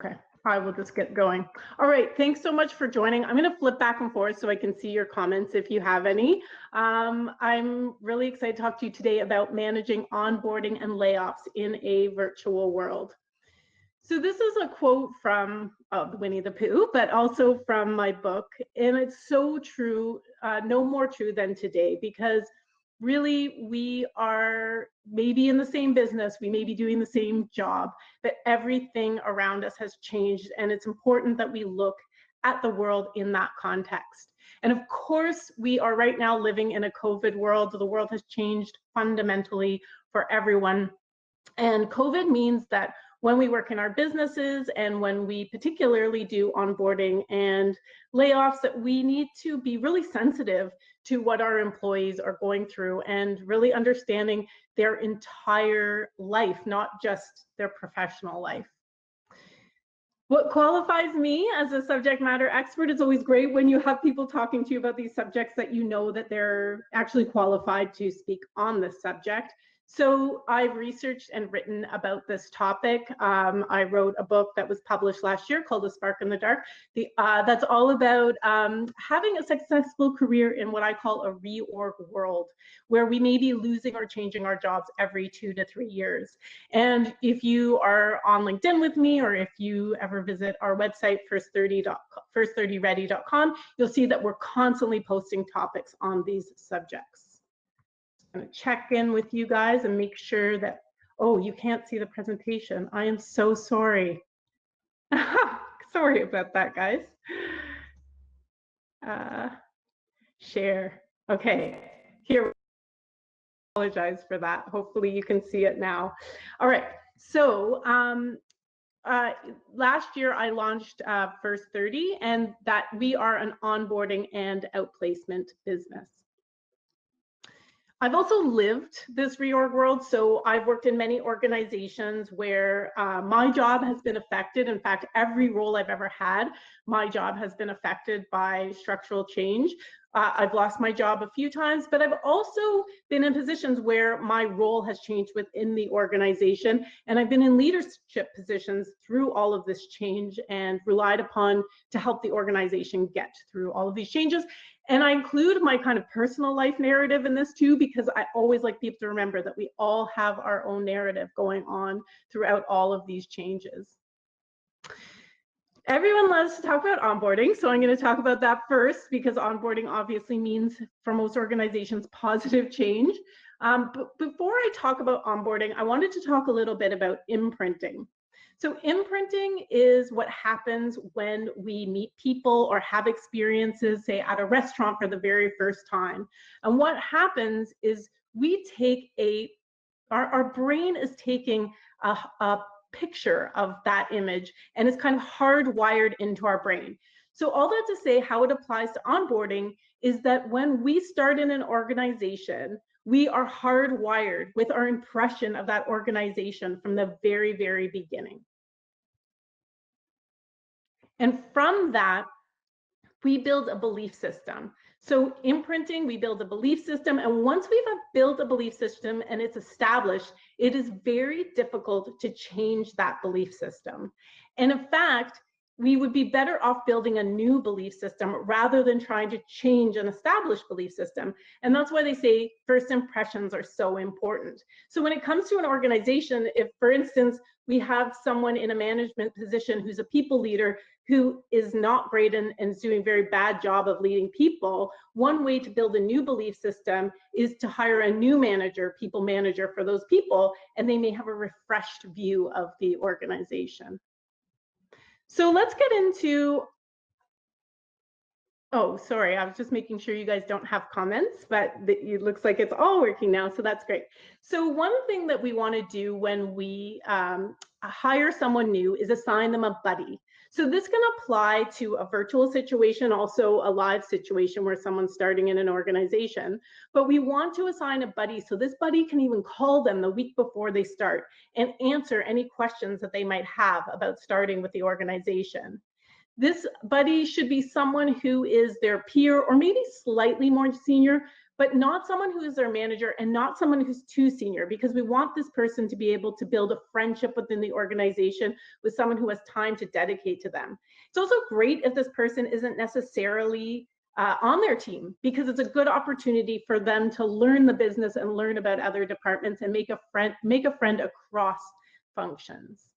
Okay, I will just get going. All right, thanks so much for joining. I'm going to flip back and forth so I can see your comments if you have any. I'm really excited to talk to you today about managing onboarding and layoffs in a virtual world. So this is a quote from Winnie the Pooh, but also from my book, and it's so true, no more true than today, because really we are maybe in the same business, we may be doing the same job, but everything around us has changed, and it's important that we look at the world in that context. And of course, we are right now living in a COVID world. The world has changed fundamentally for everyone. And COVID means that when we work in our businesses and when we particularly do onboarding and layoffs, that we need to be really sensitive to what our employees are going through and really understanding their entire life, not just their professional life. What qualifies me as a subject matter expert is always great when you have people talking to you about these subjects that you know that they're actually qualified to speak on this subject. So I've researched and written about this topic. I wrote a book that was published last year called A Spark in the Dark. That's all about having a successful career in what I call a reorg world, where we may be losing or changing our jobs every 2 to 3 years. And if you are on LinkedIn with me, or if you ever visit our website, first30ready.com, you'll see that we're constantly posting topics on these subjects. I'm going to check in with you guys and make sure that, oh, you can't see the presentation. I am so sorry. Sorry about that, guys. Share. Okay, here. Apologize for that. Hopefully you can see it now. All right, so last year I launched First 30, and that we are an onboarding and outplacement business. I've also lived this reorg world, so I've worked in many organizations where my job has been affected. In fact, every role I've ever had, my job has been affected by structural change. I've lost my job a few times, but I've also been in positions where my role has changed within the organization, and I've been in leadership positions through all of this change and relied upon to help the organization get through all of these changes. And I include my kind of personal life narrative in this too, because I always like people to remember that we all have our own narrative going on throughout all of these changes. Everyone loves to talk about onboarding, so I'm going to talk about that first, because onboarding obviously means, for most organizations, positive change. But before I talk about onboarding, I wanted to talk a little bit about imprinting. So imprinting is what happens when we meet people or have experiences, say at a restaurant for the very first time. And what happens is we take our brain is taking a picture of that image, and it's kind of hardwired into our brain. So all that to say, how it applies to onboarding is that when we start in an organization, we are hardwired with our impression of that organization from the very, very beginning. And from that, we build a belief system. So imprinting, we build a belief system. And once we've built a belief system and it's established, it is very difficult to change that belief system. And in fact, we would be better off building a new belief system rather than trying to change an established belief system. And that's why they say first impressions are so important. So when it comes to an organization, if, for instance, we have someone in a management position who's a people leader who is not great and is doing a very bad job of leading people, one way to build a new belief system is to hire a new manager, people manager for those people, and they may have a refreshed view of the organization. So let's get into, oh, sorry, I was just making sure you guys don't have comments, but it looks like it's all working now, so that's great. So one thing that we want to do when we hire someone new is assign them a buddy. So this can apply to a virtual situation, also a live situation where someone's starting in an organization, but we want to assign a buddy so this buddy can even call them the week before they start and answer any questions that they might have about starting with the organization. This buddy should be someone who is their peer or maybe slightly more senior, but not someone who is their manager and not someone who's too senior, because we want this person to be able to build a friendship within the organization with someone who has time to dedicate to them. It's also great if this person isn't necessarily on their team, because it's a good opportunity for them to learn the business and learn about other departments and make a friend across functions.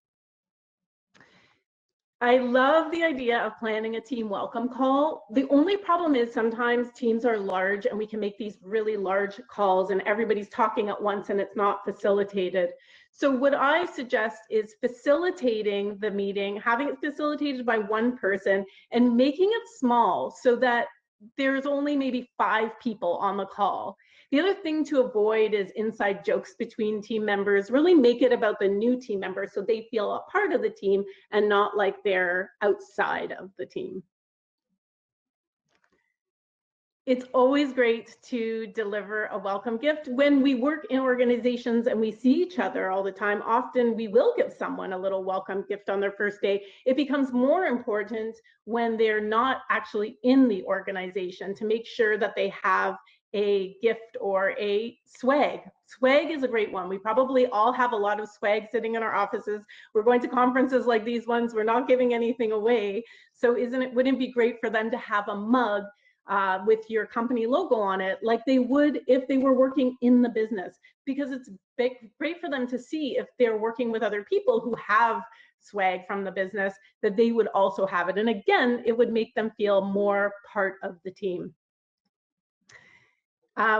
I love the idea of planning a team welcome call. The only problem is sometimes teams are large and we can make these really large calls and everybody's talking at once and it's not facilitated. So what I suggest is facilitating the meeting, having it facilitated by one person and making it small so that there's only maybe 5 people on the call. The other thing to avoid is inside jokes between team members. Really make it about the new team member so they feel a part of the team and not like they're outside of the team. It's always great to deliver a welcome gift. When we work in organizations and we see each other all the time, often we will give someone a little welcome gift on their first day. It becomes more important when they're not actually in the organization to make sure that they have a gift or a swag. Swag is a great one. We probably all have a lot of swag sitting in our offices. We're going to conferences like these ones. We're not giving anything away. So wouldn't it be great for them to have a mug with your company logo on it, like they would if they were working in the business, because it's great for them to see if they're working with other people who have swag from the business, that they would also have it. And again, it would make them feel more part of the team.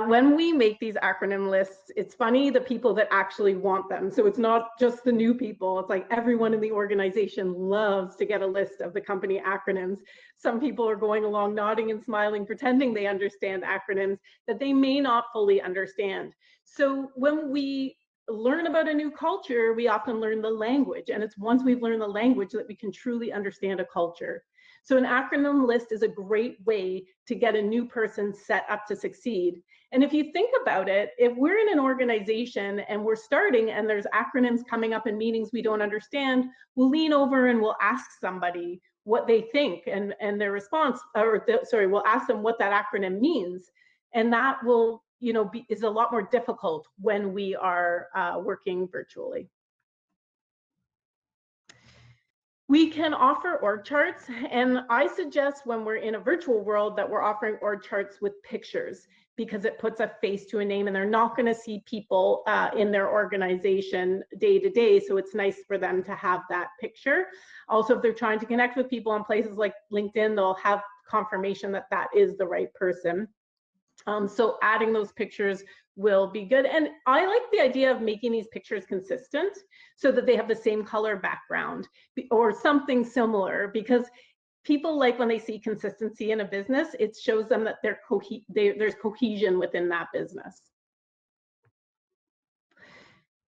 When we make these acronym lists, it's funny, the people that actually want them. So it's not just the new people. It's like everyone in the organization loves to get a list of the company acronyms. Some people are going along nodding and smiling, pretending they understand acronyms that they may not fully understand. So when we learn about a new culture, we often learn the language. And it's once we've learned the language that we can truly understand a culture. So an acronym list is a great way to get a new person set up to succeed. And if you think about it, if we're in an organization and we're starting and there's acronyms coming up in meetings we don't understand, we'll lean over and we'll ask somebody what they think and their response, we'll ask them what that acronym means. And that will, is a lot more difficult when we are working virtually. We can offer org charts, and I suggest when we're in a virtual world that we're offering org charts with pictures, because it puts a face to a name and they're not going to see people in their organization day to day. So it's nice for them to have that picture. Also, if they're trying to connect with people on places like LinkedIn, they'll have confirmation that that is the right person. So adding those pictures will be good. And I like the idea of making these pictures consistent so that they have the same color background or something similar, because people like when they see consistency in a business, it shows them that there's cohesion within that business.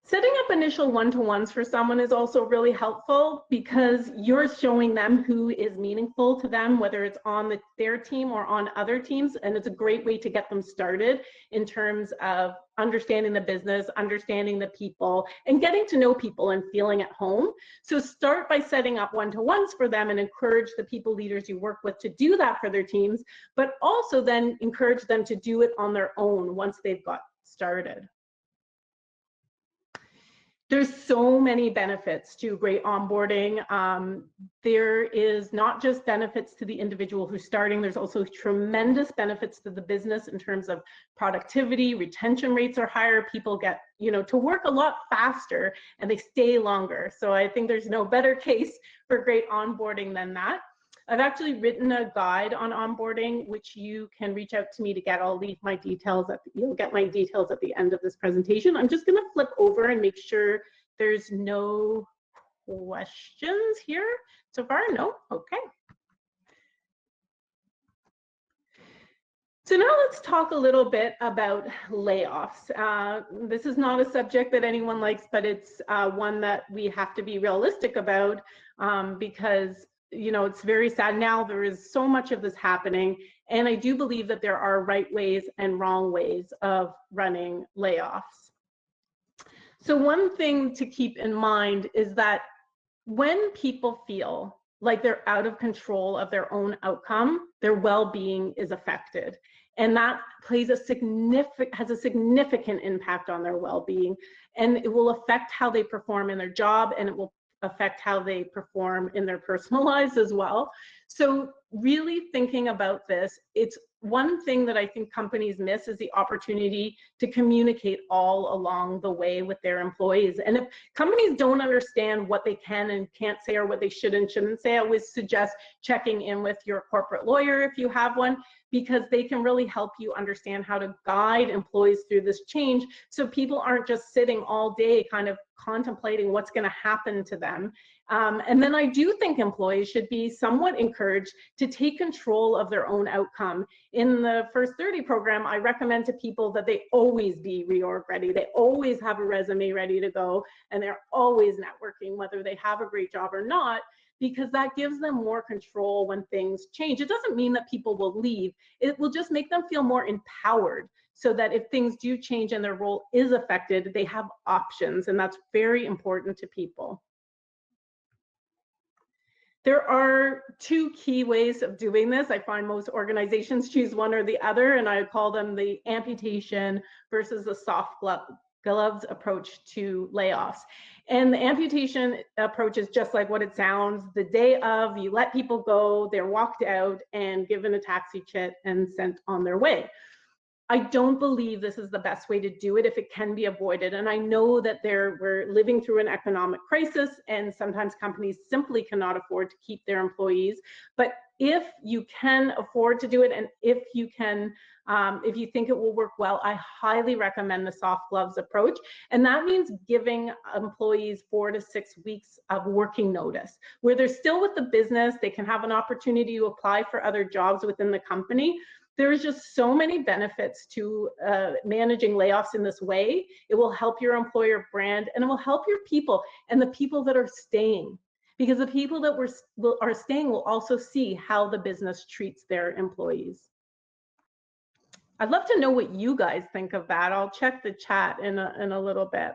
Setting up initial one-to-ones for someone is also really helpful, because you're showing them who is meaningful to them, whether it's on their team or on other teams, and it's a great way to get them started in terms of understanding the business, understanding the people, and getting to know people and feeling at home. So start by setting up one-to-ones for them and encourage the people leaders you work with to do that for their teams, but also then encourage them to do it on their own once they've got started. There's so many benefits to great onboarding. There is not just benefits to the individual who's starting, there's also tremendous benefits to the business in terms of productivity, retention rates are higher, people get to work a lot faster and they stay longer. So I think there's no better case for great onboarding than that. I've actually written a guide on onboarding, which you can reach out to me to get. I'll leave my details you'll get my details at the end of this presentation. I'm just going to flip over and make sure there's no questions here so far. No? Okay. So now let's talk a little bit about layoffs. This is not a subject that anyone likes, but it's one that we have to be realistic about, because it's very sad now. There is so much of this happening, and I do believe that there are right ways and wrong ways of running layoffs. So one thing to keep in mind is that when people feel like they're out of control of their own outcome, their well-being is affected. And that has a significant impact on their well-being, and it will affect how they perform in their job, and it will affect how they perform in their personal lives as well. So really thinking about this, it's one thing that I think companies miss is the opportunity to communicate all along the way with their employees. And if companies don't understand what they can and can't say, or what they should and shouldn't say, I always suggest checking in with your corporate lawyer if you have one, because they can really help you understand how to guide employees through this change, so people aren't just sitting all day kind of contemplating what's going to happen to them. And then I do think employees should be somewhat encouraged to take control of their own outcome. In the First 30 program, I recommend to people that they always be reorg ready. They always have a resume ready to go, and they're always networking, whether they have a great job or not, because that gives them more control when things change. It doesn't mean that people will leave. It will just make them feel more empowered, so that if things do change and their role is affected, they have options, and that's very important to people. There are two key ways of doing this. I find most organizations choose one or the other, and I call them the amputation versus the soft gloves approach to layoffs. And the amputation approach is just like what it sounds. The day of, you let people go, they're walked out and given a taxi chit and sent on their way. I don't believe this is the best way to do it if it can be avoided. And I know that we're living through an economic crisis, and sometimes companies simply cannot afford to keep their employees. But if you can afford to do it, and if you think it will work well, I highly recommend the soft gloves approach. And that means giving employees 4 to 6 weeks of working notice, where they're still with the business, they can have an opportunity to apply for other jobs within the company. There's just so many benefits to managing layoffs in this way. It will help your employer brand, and it will help your people and the people that are staying, because the people that are staying will also see how the business treats their employees. I'd love to know what you guys think of that. I'll check the chat in a little bit.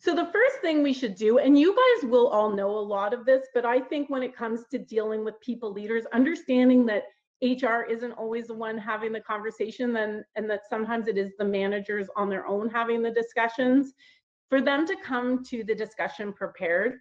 So the first thing we should do, and you guys will all know a lot of this, but I think when it comes to dealing with people leaders, understanding that HR isn't always the one having the conversation, and that sometimes it is the managers on their own having the discussions. For them to come to the discussion prepared,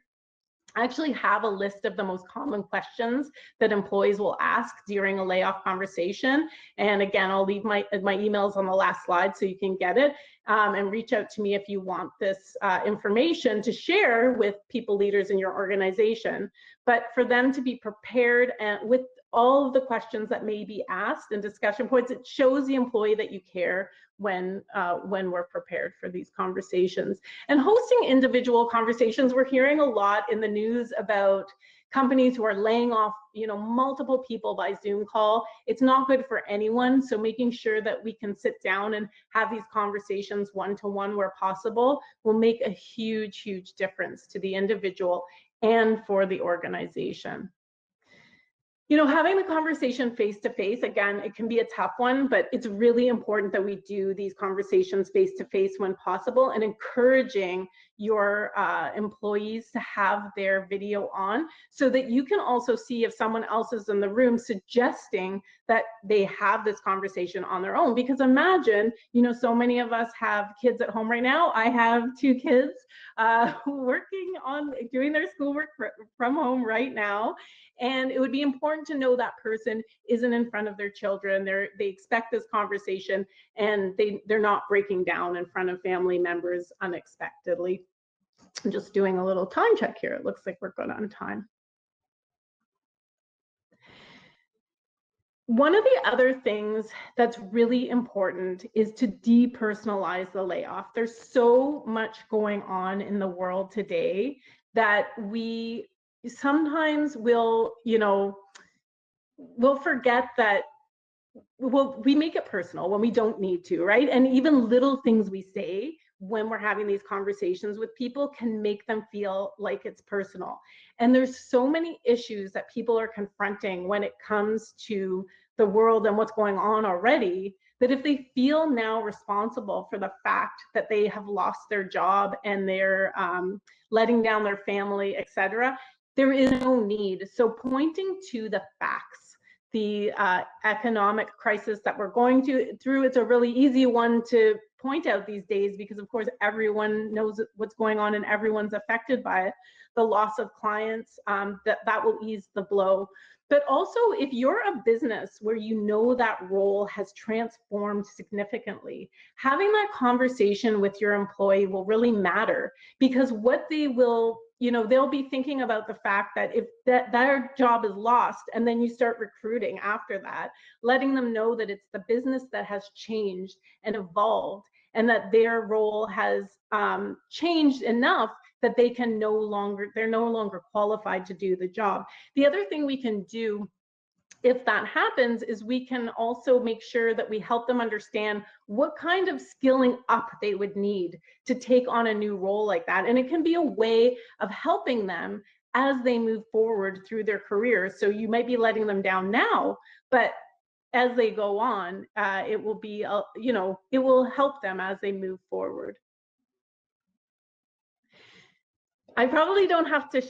I actually have a list of the most common questions that employees will ask during a layoff conversation. And again, I'll leave my emails on the last slide so you can get it, and reach out to me if you want this information to share with people leaders in your organization. But for them to be prepared and with all of the questions that may be asked and discussion points, it shows the employee that you care when we're prepared for these conversations. And hosting individual conversations, we're hearing a lot in the news about companies who are laying off, multiple people by Zoom call. It's not good for anyone. So making sure that we can sit down and have these conversations one-to-one where possible will make a huge, huge difference to the individual and for the organization. Having the conversation face-to-face, again, it can be a tough one, but it's really important that we do these conversations face-to-face when possible, and encouraging your employees to have their video on so that you can also see if someone else is in the room suggesting that they have this conversation on their own. Because imagine, so many of us have kids at home right now. I have 2 kids working on doing their schoolwork from home right now. And it would be important to know that person isn't in front of their children. They expect this conversation, and they're not breaking down in front of family members unexpectedly. I'm just doing a little time check here. It looks like we're good on time. One of the other things that's really important is to depersonalize the layoff. There's so much going on in the world today that we sometimes we'll forget that we make it personal when we don't need to, right? And even little things we say when we're having these conversations with people can make them feel like it's personal. And there's so many issues that people are confronting when it comes to the world and what's going on already, that if they feel now responsible for the fact that they have lost their job and they're letting down their family, etc., there is no need. So pointing to the facts the economic crisis that we're going through. It's a really easy one to point out these days because, of course, everyone knows what's going on and everyone's affected by it. The loss of clients, that will ease the blow. But also, if you're a business where you know that role has transformed significantly, having that conversation with your employee will really matter, because what they will, they'll be thinking about the fact that if their job is lost, and then you start recruiting after that, letting them know that it's the business that has changed and evolved, and that their role has changed enough that they're no longer qualified to do the job. The other thing we can do if that happens is we can also make sure that we help them understand what kind of skilling up they would need to take on a new role like that. And it can be a way of helping them as they move forward through their careers. So you might be letting them down now, but as they go on, it will be, it will help them as they move forward. I probably don't have to,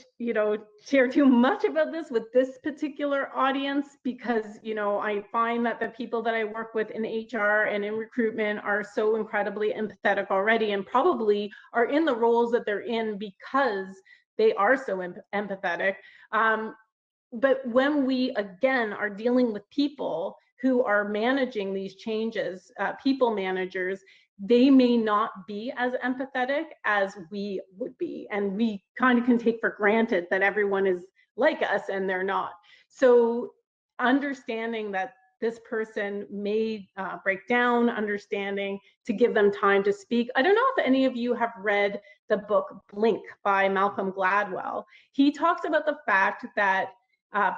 share too much about this with this particular audience, because, I find that the people that I work with in HR and in recruitment are so incredibly empathetic already, and probably are in the roles that they're in because they are so empathetic. But when we, again, are dealing with people who are managing these changes, people managers, they may not be as empathetic as we would be. And we kind of can take for granted that everyone is like us, and they're not. So understanding that this person may break down, understanding to give them time to speak. I don't know if any of you have read the book Blink by Malcolm Gladwell. He talks about the fact that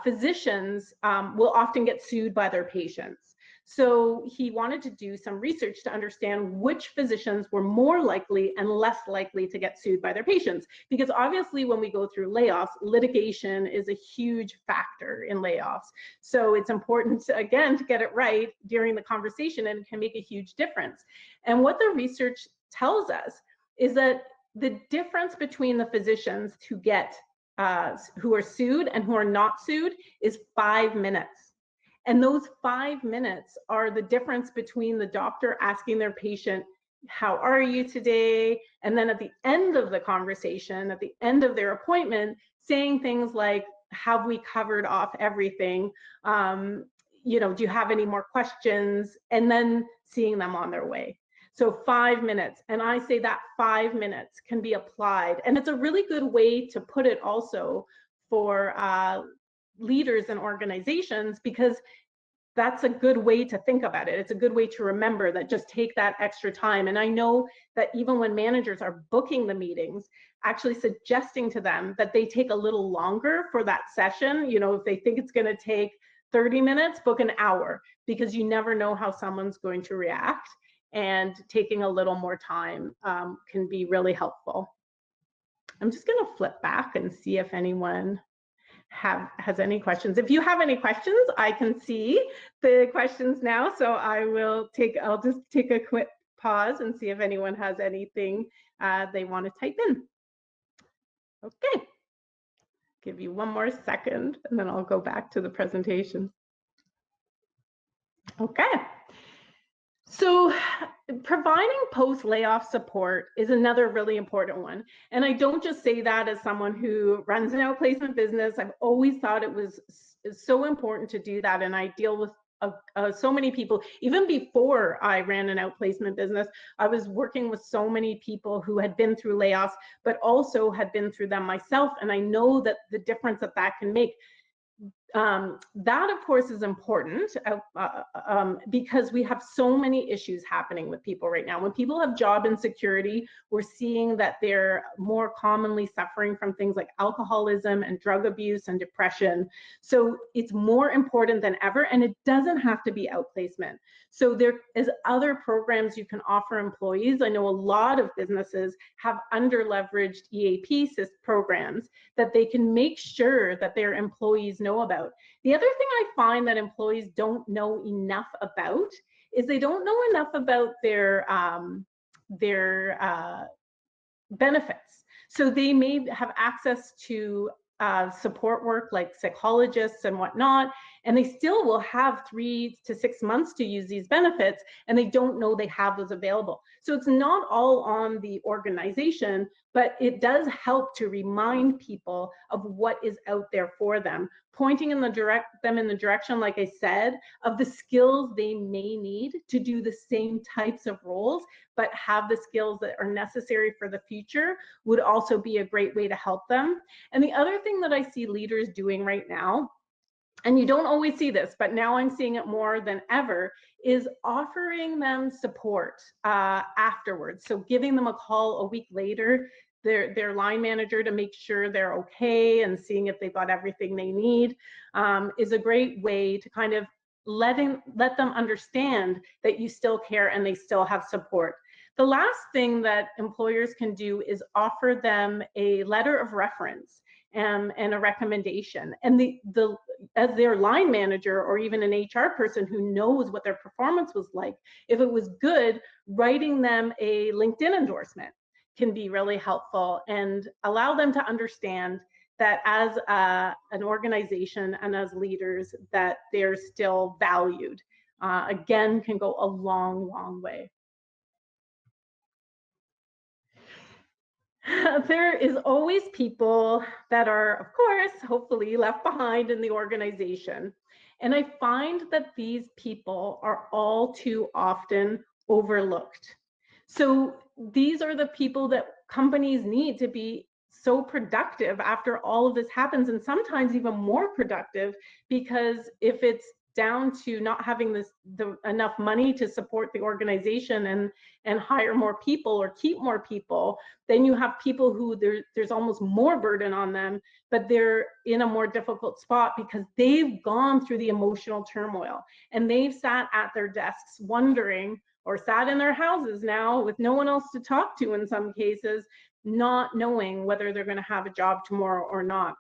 physicians will often get sued by their patients. So he wanted to do some research to understand which physicians were more likely and less likely to get sued by their patients. Because obviously when we go through layoffs, litigation is a huge factor in layoffs. So it's important to, again, to get it right during the conversation, and it can make a huge difference. And what the research tells us is that the difference between the physicians who are sued and who are not sued is 5 minutes. And those 5 minutes are the difference between the doctor asking their patient, "How are you today?" And then at the end of the conversation, at the end of their appointment, saying things like, "Have we covered off everything? Do you have any more questions?" And then seeing them on their way. So 5 minutes. And I say that 5 minutes can be applied. And it's a really good way to put it also for leaders and organizations, because that's a good way to think about it. It's a good way to remember that just take that extra time. And I know that even when managers are booking the meetings, actually suggesting to them that they take a little longer for that session. If they think it's going to take 30 minutes, book an hour, because you never know how someone's going to react. And taking a little more time can be really helpful. I'm just going to flip back and see if anyone has any questions. If you have any questions, I can see the questions now. So I'll just take a quick pause and see if anyone has anything they want to type in. Okay. Give you one more second, and then I'll go back to the presentation. Okay. So providing post-layoff support is another really important one. And I don't just say that as someone who runs an outplacement business. I've always thought it was so important to do that. And I deal with so many people. Even before I ran an outplacement business, I was working with so many people who had been through layoffs, but also had been through them myself. And I know that the difference that can make. That, of course, is important because we have so many issues happening with people right now. When people have job insecurity, we're seeing that they're more commonly suffering from things like alcoholism and drug abuse and depression. So it's more important than ever, and it doesn't have to be outplacement. So there is other programs you can offer employees. I know a lot of businesses have under-leveraged EAP programs that they can make sure that their employees know about. The other thing I find that employees don't know enough about is they don't know enough about their benefits. So they may have access to support work like psychologists and whatnot, and they still will have 3 to 6 months to use these benefits, and they don't know they have those available. So it's not all on the organization, but it does help to remind people of what is out there for them, pointing them in the direction, like I said, of the skills they may need to do the same types of roles, but have the skills that are necessary for the future would also be a great way to help them. And the other thing that I see leaders doing right now, and you don't always see this, but now I'm seeing it more than ever, is offering them support afterwards. So giving them a call a week later, their line manager, to make sure they're okay and seeing if they've got everything they need, is a great way to kind of let them understand that you still care and they still have support. The last thing that employers can do is offer them a letter of reference and a recommendation. And as their line manager or even an HR person who knows what their performance was like, if it was good, writing them a LinkedIn endorsement can be really helpful and allow them to understand that as an organization and as leaders that they're still valued. Again, can go a long, long way. There is always people that are, of course, hopefully left behind in the organization. And I find that these people are all too often overlooked. So these are the people that companies need to be so productive after all of this happens, and sometimes even more productive, because if it's down to not having enough money to support the organization and hire more people or keep more people, then you have people who there's almost more burden on them, but they're in a more difficult spot because they've gone through the emotional turmoil and they've sat at their desks wondering, or sat in their houses now with no one else to talk to in some cases, not knowing whether they're going to have a job tomorrow or not.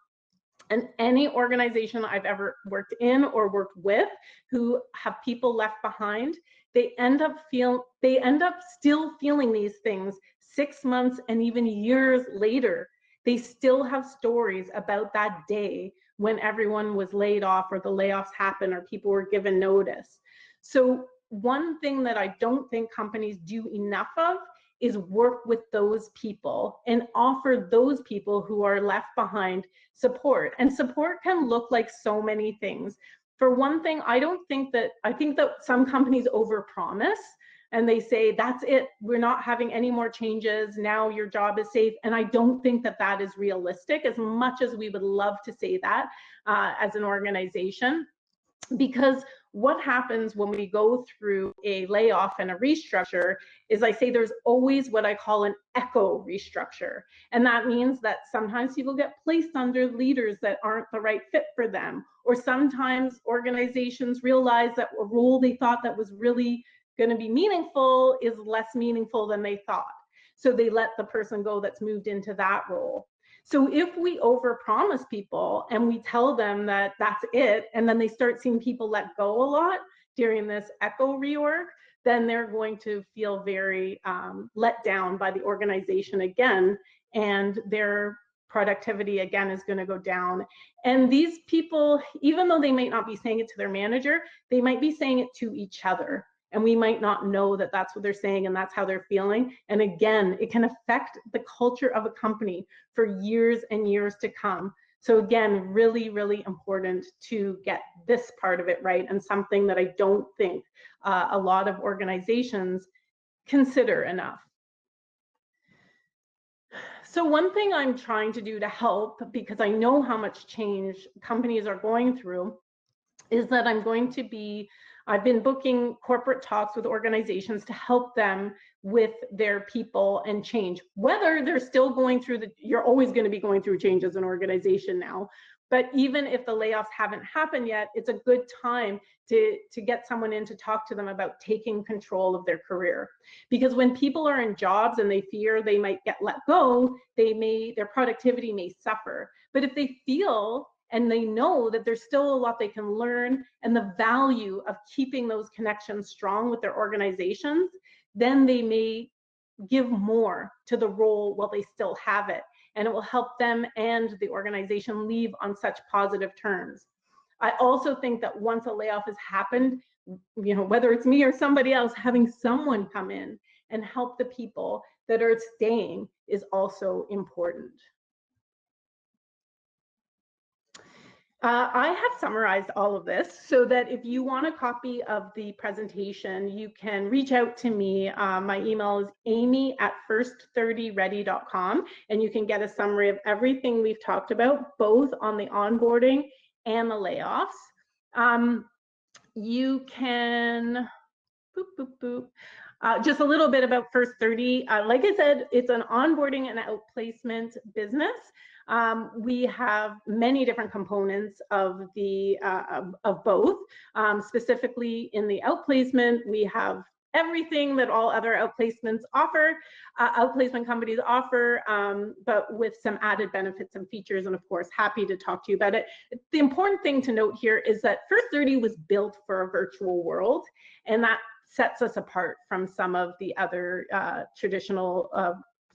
And any organization I've ever worked in or worked with who have people left behind, they end up still feeling these things 6 months and even years later. They still have stories about that day when everyone was laid off or the layoffs happened or people were given notice. So one thing that I don't think companies do enough of is work with those people and offer those people who are left behind support. And support can look like so many things. For one thing, I think that some companies overpromise and they say, that's it, we're not having any more changes, now your job is safe. And I don't think that that is realistic, as much as we would love to say that as an organization. Because what happens when we go through a layoff and a restructure is, I say there's always what I call an echo restructure. And that means that sometimes people get placed under leaders that aren't the right fit for them. Or sometimes organizations realize that a role they thought that was really going to be meaningful is less meaningful than they thought. So they let the person go that's moved into that role. So if we overpromise people and we tell them that that's it, and then they start seeing people let go a lot during this echo reorg, then they're going to feel very let down by the organization again, and their productivity again is going to go down. And these people, even though they might not be saying it to their manager, they might be saying it to each other. And we might not know that that's what they're saying and that's how they're feeling. And again, it can affect the culture of a company for years and years to come. So again, really, really important to get this part of it right, and something that I don't think a lot of organizations consider enough. So one thing I'm trying to do to help, because I know how much change companies are going through, is that I've been booking corporate talks with organizations to help them with their people and change. Whether they're still going through you're always going to be going through change as an organization now, but even if the layoffs haven't happened yet, it's a good time to get someone in to talk to them about taking control of their career. Because when people are in jobs and they fear they might get let go, their productivity may suffer. But if they feel and they know that there's still a lot they can learn and the value of keeping those connections strong with their organizations, then they may give more to the role while they still have it. and it will help them and the organization leave on such positive terms. I also think that once a layoff has happened, whether it's me or somebody else, having someone come in and help the people that are staying is also important. I have summarized all of this so that if you want a copy of the presentation, you can reach out to me. My email is amy@first30ready.com, and you can get a summary of everything we've talked about, both on the onboarding and the layoffs. You can, just a little bit about First 30. Like I said, it's an onboarding and outplacement business. We have many different components of both. Specifically in the outplacement, we have everything that all other outplacement companies offer, but with some added benefits and features, and of course, happy to talk to you about it. The important thing to note here is that First 30 was built for a virtual world, and that sets us apart from some of the other traditional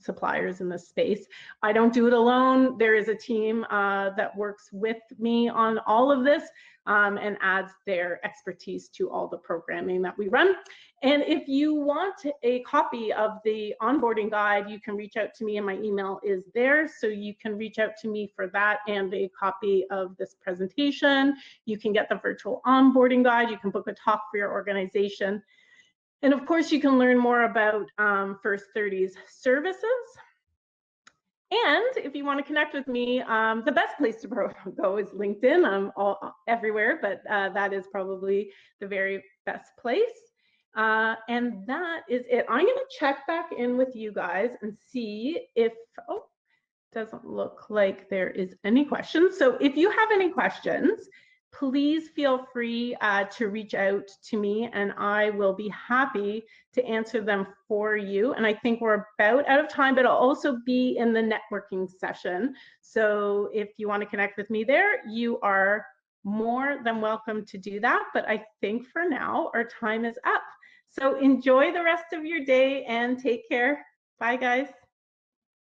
suppliers in this space. I don't do it alone. There is a team that works with me on all of this and adds their expertise to all the programming that we run. And if you want a copy of the onboarding guide, you can reach out to me, and my email is there. So you can reach out to me for that and a copy of this presentation. You can get the virtual onboarding guide. You can book a talk for your organization. And of course, you can learn more about First 30's services. And if you want to connect with me, the best place to go is LinkedIn. I'm everywhere, but that is probably the very best place. And that is it. I'm going to check back in with you guys and see if, doesn't look like there is any questions. So if you have any questions, please feel free to reach out to me, and I will be happy to answer them for you. And I think we're about out of time, but I'll also be in the networking session. So if you want to connect with me there, you are more than welcome to do that. But I think for now, our time is up. So enjoy the rest of your day and take care. Bye, guys.